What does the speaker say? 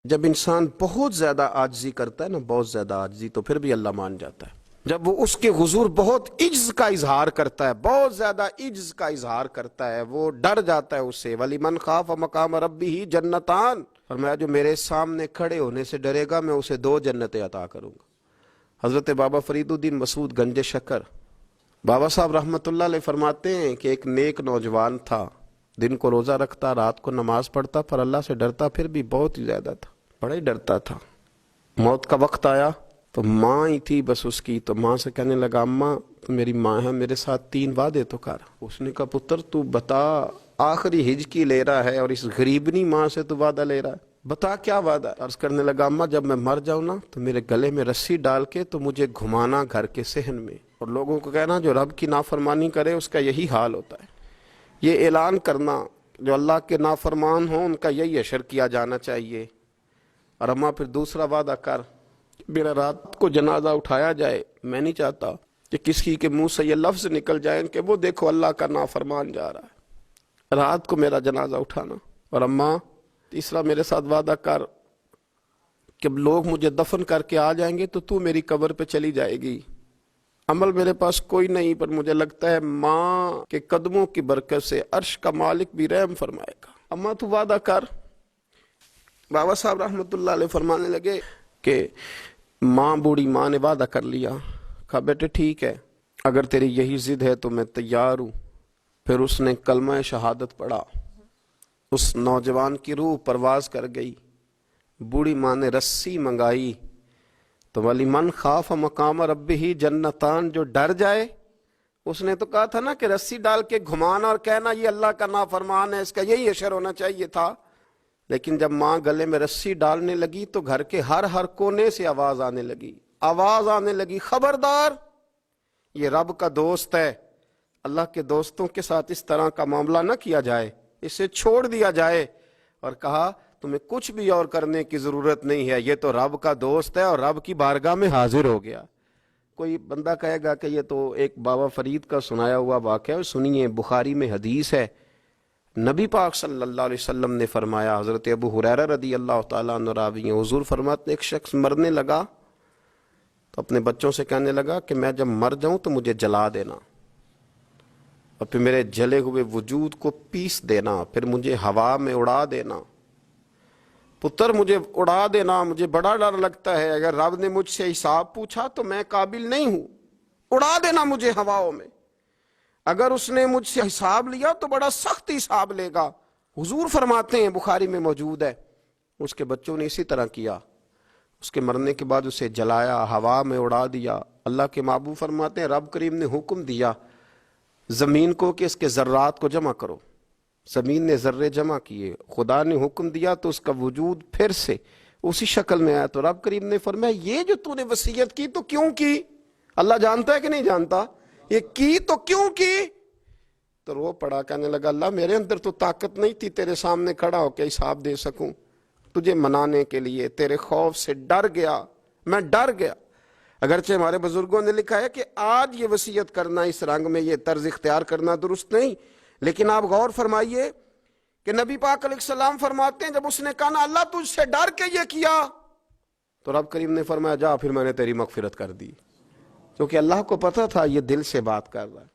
جب انسان بہت زیادہ عاجزی کرتا ہے نا، بہت زیادہ عاجزی، تو پھر بھی اللہ مان جاتا ہے۔ جب وہ اس کے حضور بہت عجز کا اظہار کرتا ہے، بہت زیادہ عجز کا اظہار کرتا ہے، وہ ڈر جاتا ہے اس سے۔ وَلِمَنْ خَافَ مَقَامَ رَبِّهِ جَنَّتَانِ، فرمایا جو میرے سامنے کھڑے ہونے سے ڈرے گا میں اسے 2 جنتیں عطا کروں گا۔ حضرت بابا فرید الدین مسعود گنج شکر بابا صاحب رحمۃ اللہ علیہ فرماتے ہیں کہ ایک نیک نوجوان تھا، دن کو روزہ رکھتا، رات کو نماز پڑھتا، پر اللہ سے ڈرتا پھر بھی بہت ہی زیادہ تھا، بڑا ہی ڈرتا تھا۔ موت کا وقت آیا تو ماں ہی تھی بس اس کی، تو ماں سے کہنے لگا اماں تو میری ماں ہے، میرے ساتھ 3 وعدے تو کر۔ اس نے کہا پتر تو بتا، آخری ہج کی لے رہا ہے اور اس غریبنی ماں سے تو وعدہ لے رہا ہے، بتا کیا وعدہ ہے؟ عرض کرنے لگا اماں جب میں مر جاؤں نا تو میرے گلے میں رسی ڈال کے تو مجھے گھمانا گھر کے صحن میں، اور لوگوں کو کہنا جو رب کی نافرمانی کرے اس کا یہی حال ہوتا ہے۔ یہ اعلان کرنا جو اللہ کے نافرمان ہوں ان کا یہی اشر کیا جانا چاہیے۔ اور اماں پھر دوسرا وعدہ کر، میرا رات کو جنازہ اٹھایا جائے، میں نہیں چاہتا کہ کسی کے منہ سے یہ لفظ نکل جائیں کہ وہ دیکھو اللہ کا نافرمان جا رہا ہے، رات کو میرا جنازہ اٹھانا۔ اور اماں تیسرا میرے ساتھ وعدہ کر کہ لوگ مجھے دفن کر کے آ جائیں گے تو میری قبر پہ چلی جائے گی۔ عمل میرے پاس کوئی نہیں، پر مجھے لگتا ہے ماں کے قدموں کی برکت سے عرش کا مالک بھی رحم فرمائے گا۔ اماں تو وعدہ کر۔ بابا صاحب رحمۃ اللہ علیہ فرمانے لگے کہ ماں، بوڑھی ماں نے وعدہ کر لیا، کہا بیٹے ٹھیک ہے، اگر تیری یہی ضد ہے تو میں تیار ہوں۔ پھر اس نے کلمہ شہادت پڑھا، اس نوجوان کی روح پرواز کر گئی۔ بوڑھی ماں نے رسی منگائی تو وَلِمَنْ خَافَ مَقَامَ رَبِّهِ جَنَّتَانِ، جو ڈر جائے، اس نے تو کہا تھا نا کہ رسی ڈال کے گھمانا اور کہنا یہ اللہ کا نافرمان ہے، اس کا یہی اشر ہونا چاہیے تھا۔ لیکن جب ماں گلے میں رسی ڈالنے لگی تو گھر کے ہر کونے سے آواز آنے لگی، خبردار یہ رب کا دوست ہے، اللہ کے دوستوں کے ساتھ اس طرح کا معاملہ نہ کیا جائے، اسے چھوڑ دیا جائے۔ اور کہا تمہیں کچھ بھی اور کرنے کی ضرورت نہیں ہے، یہ تو رب کا دوست ہے اور رب کی بارگاہ میں حاضر ہو گیا۔ کوئی بندہ کہے گا کہ یہ تو ایک بابا فرید کا سنایا ہوا واقعہ ہے، سنیے، بخاری میں حدیث ہے، نبی پاک صلی اللہ علیہ وسلم نے فرمایا، حضرت ابو ہریرہ رضی اللہ تعالیٰ عنہ راوی ہیں، حضور فرماتے ایک شخص مرنے لگا تو اپنے بچوں سے کہنے لگا کہ میں جب مر جاؤں تو مجھے جلا دینا، اور پھر میرے جلے ہوئے وجود کو پیس دینا، پھر مجھے ہوا میں اڑا دینا۔ پتر مجھے اڑا دینا، مجھے بڑا ڈر لگتا ہے، اگر رب نے مجھ سے حساب پوچھا تو میں قابل نہیں ہوں، اڑا دینا مجھے ہواؤں میں، اگر اس نے مجھ سے حساب لیا تو بڑا سخت حساب لے گا۔ حضور فرماتے ہیں، بخاری میں موجود ہے، اس کے بچوں نے اسی طرح کیا، اس کے مرنے کے بعد اسے جلایا، ہوا میں اڑا دیا۔ اللہ کے محبوب فرماتے ہیں رب کریم نے حکم دیا زمین کو کہ اس کے ذرات کو جمع کرو، زمین نے ذرے جمع کیے، خدا نے حکم دیا تو اس کا وجود پھر سے اسی شکل میں آیا۔ تو رب کریم نے فرمایا یہ جو تو نے وصیت کی تو کیوں کی؟ اللہ جانتا ہے کہ نہیں جانتا؟ یہ کی تو کیوں کی؟ تو رو پڑا، کہنے لگا اللہ میرے اندر تو طاقت نہیں تھی تیرے سامنے کھڑا ہو کے حساب دے سکوں، تجھے منانے کے لیے تیرے خوف سے ڈر گیا، میں ڈر گیا۔ اگرچہ ہمارے بزرگوں نے لکھا ہے کہ آج یہ وصیت کرنا، اس رنگ میں یہ طرز اختیار کرنا درست نہیں، لیکن آپ غور فرمائیے کہ نبی پاک علیہ السلام فرماتے ہیں جب اس نے کہا نا اللہ تجھ سے ڈر کے یہ کیا، تو رب کریم نے فرمایا جا پھر میں نے تیری مغفرت کر دی، کیونکہ اللہ کو پتہ تھا یہ دل سے بات کر رہا ہے۔